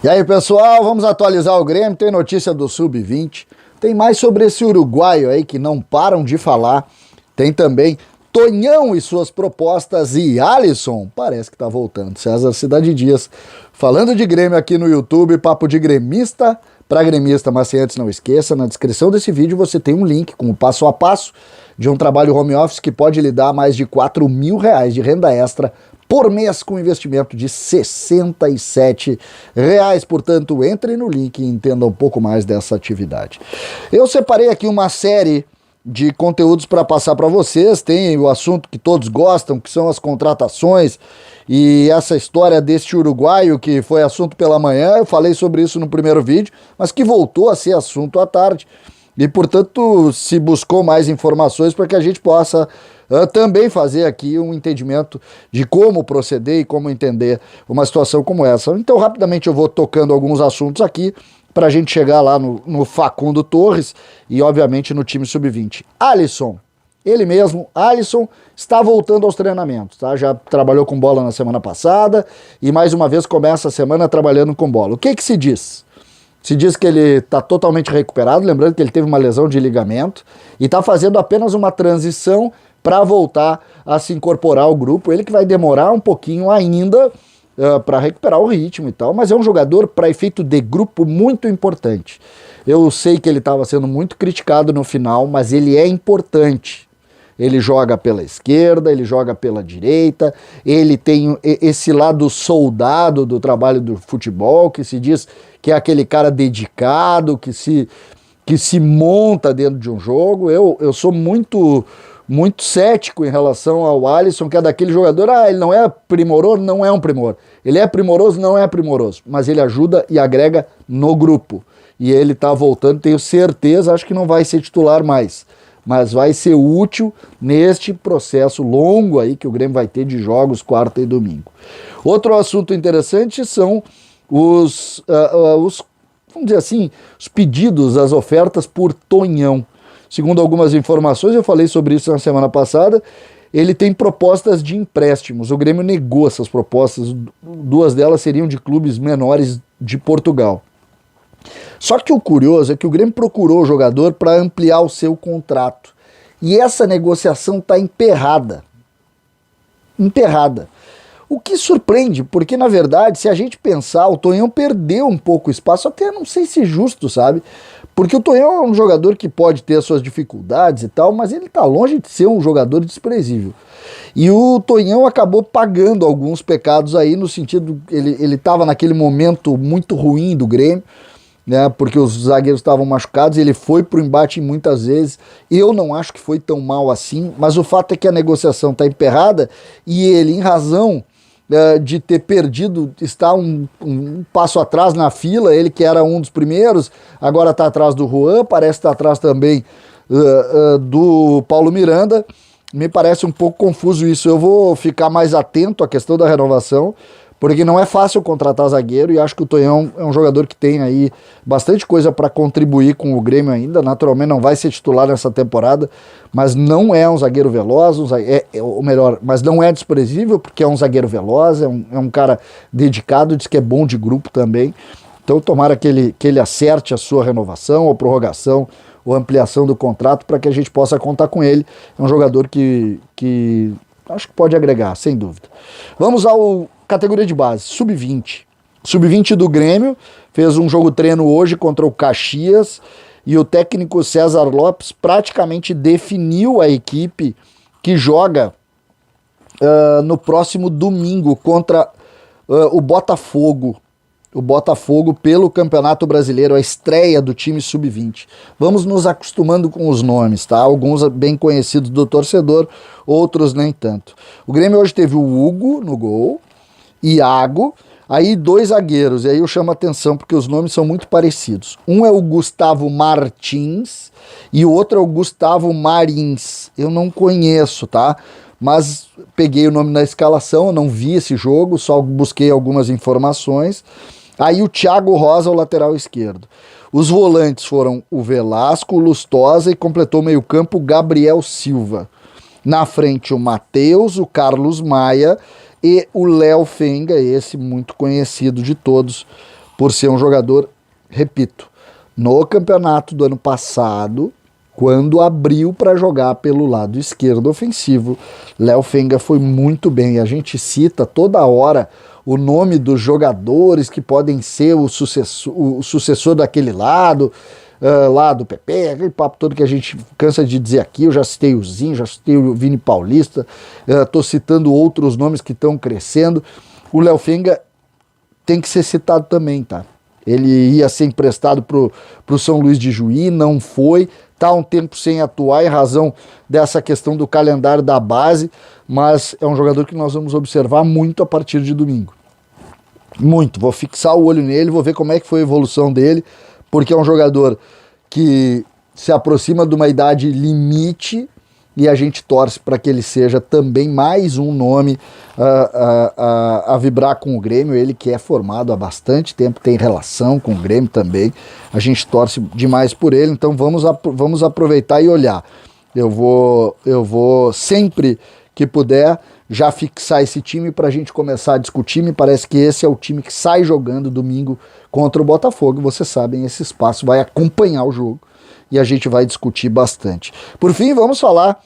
E aí, pessoal, vamos atualizar o Grêmio. Tem notícia do Sub-20. Tem mais sobre esse uruguaio aí que não param de falar. Tem também Tonhão e suas propostas e Alisson. Parece que tá voltando. César Cidade Dias falando de Grêmio aqui no YouTube. Papo de gremista para gremista. Mas se antes não esqueça, na descrição desse vídeo você tem um link com o passo a passo de um trabalho home office que pode lhe dar mais de R$ 4.000 de renda extra por mês com investimento de R$ 67. Portanto, entre no link e entenda um pouco mais dessa atividade. Eu separei aqui uma série de conteúdos para passar para vocês. Tem o assunto que todos gostam, que são as contratações e essa história deste uruguaio que foi assunto pela manhã. Eu falei sobre isso no primeiro vídeo, mas que voltou a ser assunto à tarde. E, portanto, se buscou mais informações para que a gente possa também fazer aqui um entendimento de como proceder e como entender uma situação como essa. Então, rapidamente eu vou tocando alguns assuntos aqui para a gente chegar lá no Facundo Torres e, obviamente, no time sub-20. Alisson, ele mesmo, Alisson, está voltando aos treinamentos, tá? Já trabalhou com bola na semana passada e, mais uma vez, começa a semana trabalhando com bola. O que se diz? Se diz que ele está totalmente recuperado, lembrando que ele teve uma lesão de ligamento e está fazendo apenas uma transição para voltar a se incorporar ao grupo. Ele que vai demorar um pouquinho ainda para recuperar o ritmo e tal, mas é um jogador para efeito de grupo muito importante. Eu sei que ele estava sendo muito criticado no final, mas ele é importante. Ele joga pela esquerda, ele joga pela direita, ele tem esse lado soldado do trabalho do futebol, que se diz que é aquele cara dedicado, que se monta dentro de um jogo. Eu sou muito cético em relação ao Alisson, que é daquele jogador, ele não é primoroso, não é um primor. Ele é primoroso, não é primoroso, mas ele ajuda e agrega no grupo. E ele tá voltando, tenho certeza, acho que não vai ser titular mais, mas vai ser útil neste processo longo aí que o Grêmio vai ter de jogos quarta e domingo. Outro assunto interessante são os vamos dizer assim, os pedidos, as ofertas por Tonhão. Segundo algumas informações, eu falei sobre isso na semana passada, ele tem propostas de empréstimos. O Grêmio negou essas propostas, duas delas seriam de clubes menores de Portugal. Só que o curioso é que o Grêmio procurou o jogador para ampliar o seu contrato. E essa negociação está emperrada. Emperrada. O que surpreende, porque na verdade, se a gente pensar, o Tonhão perdeu um pouco o espaço, até não sei se justo, sabe? Porque o Tonhão é um jogador que pode ter as suas dificuldades e tal, mas ele está longe de ser um jogador desprezível. E o Tonhão acabou pagando alguns pecados aí, no sentido, ele estava naquele momento muito ruim do Grêmio, né, porque os zagueiros estavam machucados, ele foi pro embate muitas vezes. Eu não acho que foi tão mal assim, mas o fato é que a negociação está emperrada e ele, em razão de ter perdido, está um passo atrás na fila, ele que era um dos primeiros, agora está atrás do Juan, parece estar atrás também do Paulo Miranda. Me parece um pouco confuso isso. Eu vou ficar mais atento à questão da renovação, porque não é fácil contratar zagueiro e acho que o Tonhão é um jogador que tem aí bastante coisa para contribuir com o Grêmio ainda. Naturalmente não vai ser titular nessa temporada, mas não é um zagueiro veloz, ou melhor, mas não é desprezível porque é um zagueiro veloz, é um cara dedicado, diz que é bom de grupo também. Então tomara que ele acerte a sua renovação ou prorrogação ou ampliação do contrato para que a gente possa contar com ele. É um jogador que acho que pode agregar, sem dúvida. Vamos ao categoria de base, sub-20. Sub-20 do Grêmio fez um jogo treino hoje contra o Caxias e o técnico César Lopes praticamente definiu a equipe que joga no próximo domingo contra o Botafogo. O Botafogo pelo Campeonato Brasileiro, a estreia do time sub-20. Vamos nos acostumando com os nomes, tá? Alguns bem conhecidos do torcedor, outros nem tanto. O Grêmio hoje teve o Hugo no gol, Iago, aí dois zagueiros, e aí eu chamo a atenção porque os nomes são muito parecidos. Um é o Gustavo Martins e o outro é o Gustavo Marins. Eu não conheço, tá? Mas peguei o nome na escalação, eu não vi esse jogo, só busquei algumas informações. Aí o Thiago Rosa, o lateral esquerdo. Os volantes foram o Velasco, o Lustosa e completou o meio-campo o Gabriel Silva. Na frente o Matheus, o Carlos Maia e o Léo Fenga, esse muito conhecido de todos, por ser um jogador, repito, no campeonato do ano passado, quando abriu para jogar pelo lado esquerdo ofensivo, Léo Fenga foi muito bem. A gente cita toda hora o nome dos jogadores que podem ser o sucessor daquele lado, lá do PP, aquele papo todo que a gente cansa de dizer aqui. Eu já citei o Zinho, já citei o Vini Paulista, estou citando outros nomes que estão crescendo. O Léo Fenga tem que ser citado também, tá? Ele ia ser emprestado pro São Luís de Juí, não foi, tá um tempo sem atuar em razão dessa questão do calendário da base, mas é um jogador que nós vamos observar muito a partir de domingo. Muito, vou fixar o olho nele, vou ver como é que foi a evolução dele, porque é um jogador que se aproxima de uma idade limite e a gente torce para que ele seja também mais um nome a vibrar com o Grêmio. Ele que é formado há bastante tempo, tem relação com o Grêmio também, a gente torce demais por ele, então vamos aproveitar e olhar. Eu vou sempre que puder já fixar esse time para a gente começar a discutir. Me parece que esse é o time que sai jogando domingo contra o Botafogo. Vocês sabem, esse espaço vai acompanhar o jogo e a gente vai discutir bastante. Por fim, vamos falar,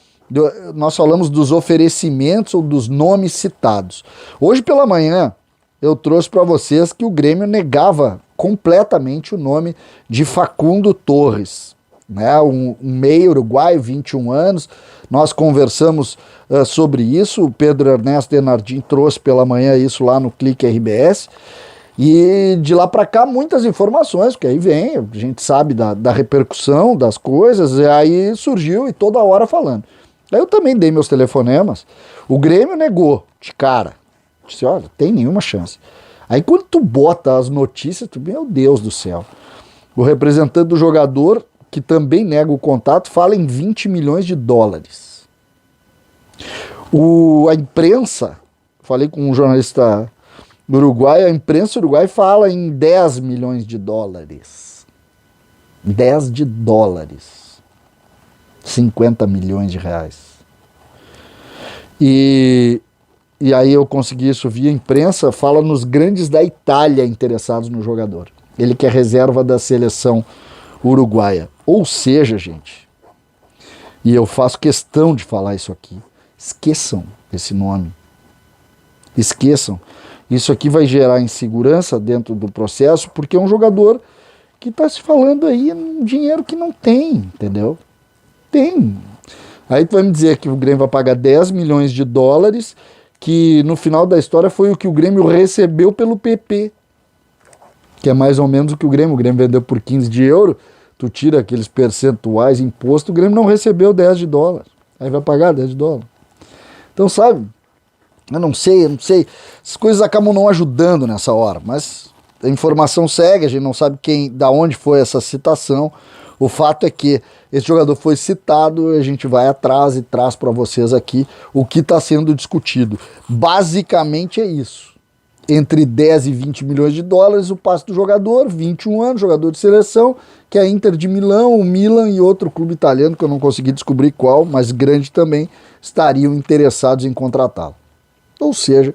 nós falamos dos oferecimentos ou dos nomes citados. Hoje pela manhã eu trouxe para vocês que o Grêmio negava completamente o nome de Facundo Torres, né? Um meio uruguaio, 21 anos, nós conversamos sobre isso, o Pedro Ernesto Denardim trouxe pela manhã isso lá no Clique RBS, e de lá para cá muitas informações, porque aí vem, a gente sabe da repercussão das coisas, e aí surgiu e toda hora falando. Aí eu também dei meus telefonemas, o Grêmio negou de cara, disse, olha, tem nenhuma chance. Aí quando tu bota as notícias, tu, meu Deus do céu, o representante do jogador, que também nega o contato, fala em 20 milhões de dólares. A imprensa, falei com um jornalista uruguaio, a imprensa uruguaia fala em 10 milhões de dólares. 10 de dólares. 50 milhões de reais. E aí eu consegui isso via imprensa, fala nos grandes da Itália interessados no jogador. Ele que é reserva da seleção uruguaia. Ou seja, gente, e eu faço questão de falar isso aqui, esqueçam esse nome. Esqueçam. Isso aqui vai gerar insegurança dentro do processo, porque é um jogador que está se falando aí um dinheiro que não tem, entendeu? Tem. Aí tu vai me dizer que o Grêmio vai pagar 10 milhões de dólares, que no final da história foi o que o Grêmio recebeu pelo PP, que é mais ou menos o que o Grêmio vendeu por 15 de euro, tu tira aqueles percentuais, imposto, o Grêmio não recebeu 10 de dólar, aí vai pagar 10 de dólar. Então, sabe, eu não sei, essas coisas acabam não ajudando nessa hora, mas a informação segue, a gente não sabe da onde foi essa citação. O fato é que esse jogador foi citado, a gente vai atrás e traz para vocês aqui o que está sendo discutido. Basicamente é isso. Entre 10 e 20 milhões de dólares o passe do jogador, 21 anos, jogador de seleção, que é a Inter de Milão, o Milan e outro clube italiano, que eu não consegui descobrir qual, mas grande também, estariam interessados em contratá-lo. Ou seja,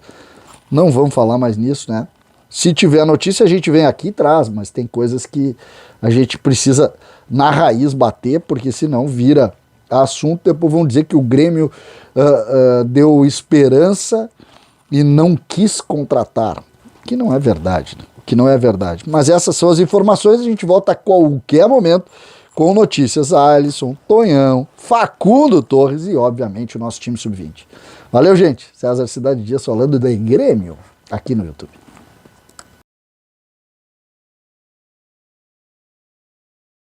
não vamos falar mais nisso, né? Se tiver notícia, a gente vem aqui e traz, mas tem coisas que a gente precisa na raiz bater, porque senão vira assunto, depois vão dizer que o Grêmio deu esperança e não quis contratar, que não é verdade, né? Que não é verdade. Mas essas são as informações, a gente volta a qualquer momento com notícias Alisson, Tonhão, Facundo Torres e, obviamente, o nosso time sub-20. Valeu, gente. César Cidade Dias falando do Grêmio aqui no YouTube.